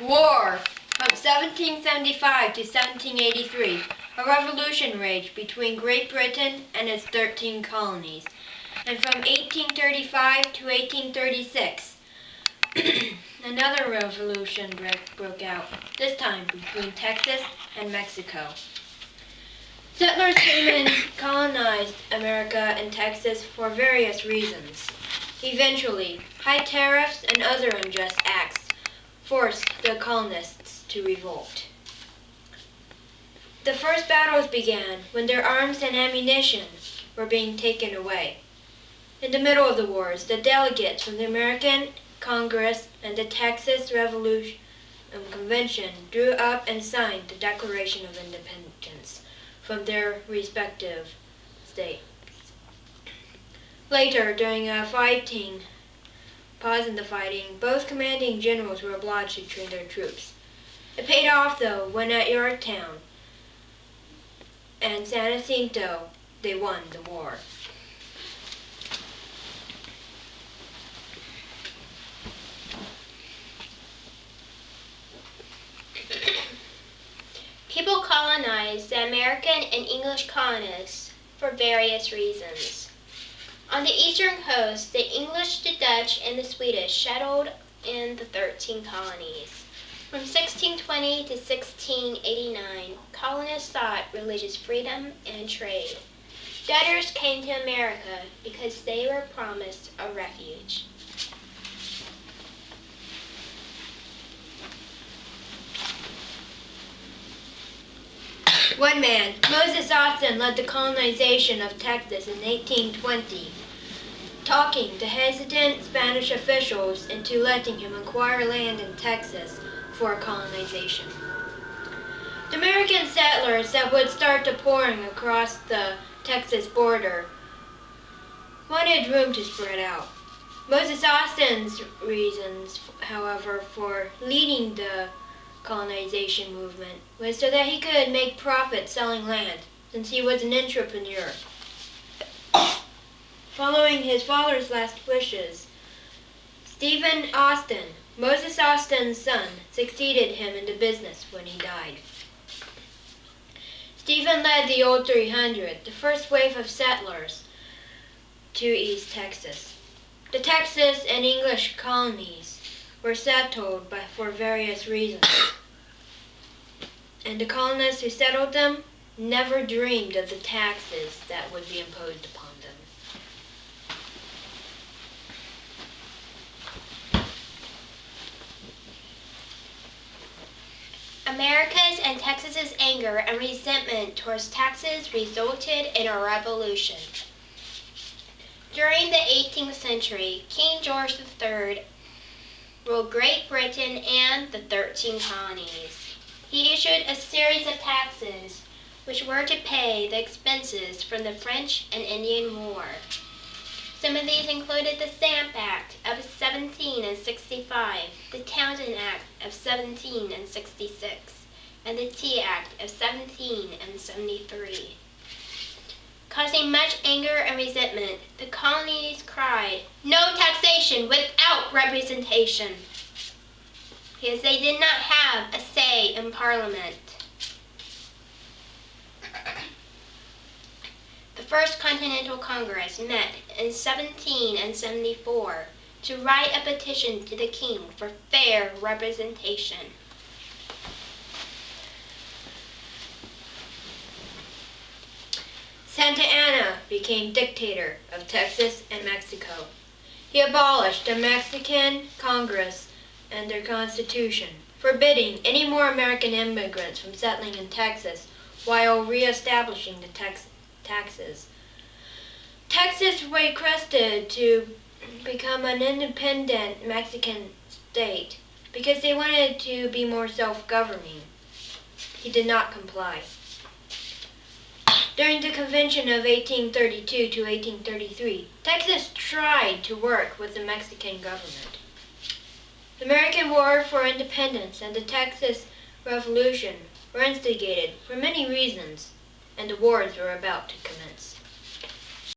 War. From 1775 to 1783, a revolution raged between Great Britain and its 13 colonies. And from 1835 to 1836, another revolution broke out, this time between Texas and Mexico. Settlers came and colonized America and Texas for various reasons. Eventually, high tariffs and other unjust acts forced the colonists to revolt. The first battles began when their arms and ammunition were being taken away. In the middle of the wars, the delegates from the American Congress and the Texas Revolution Convention drew up and signed the Declaration of Independence from their respective states. Later, during a pause in the fighting, both commanding generals were obliged to train their troops. It paid off, though, when at Yorktown and San Jacinto they won the war. People colonized the American and English colonists for various reasons. On the eastern coast, the English, the Dutch, and the Swedish settled in the 13 colonies. From 1620 to 1689, colonists sought religious freedom and trade. Debtors came to America because they were promised a refuge. One man, Moses Austin, led the colonization of Texas in 1820, talking to hesitant Spanish officials into letting him acquire land in Texas for colonization. The American settlers that would start to pouring across the Texas border wanted room to spread out. Moses Austin's reasons, however, for leading the colonization movement was so that he could make profit selling land, since he was an entrepreneur. Following his father's last wishes, Stephen Austin, Moses Austin's son, succeeded him in the business when he died. Stephen led the Old 300, the first wave of settlers, to East Texas. The Texas and English colonies were settled for various reasons, and the colonists who settled them never dreamed of the taxes that would be imposed upon them. America's and Texas's anger and resentment towards taxes resulted in a revolution. During the 18th century, King George III ruled Great Britain and the 13 colonies. He issued a series of taxes which were to pay the expenses from the French and Indian War. Some of these included the Stamp Act of 1765, the Townshend Act of 1766, and the Tea Act of 1773. Causing much anger and resentment, the colonies cried, "No taxation without representation," because they did not have a say in Parliament. The First Continental Congress met in 1774 to write a petition to the king for fair representation. Santa Anna became dictator of Texas and Mexico. He abolished the Mexican Congress and their constitution, forbidding any more American immigrants from settling in Texas while reestablishing the taxes. Texas requested to become an independent Mexican state because they wanted to be more self-governing. He did not comply. During the Convention of 1832 to 1833, Texas tried to work with the Mexican government. The American War for Independence and the Texas Revolution were instigated for many reasons, and the wars were about to commence.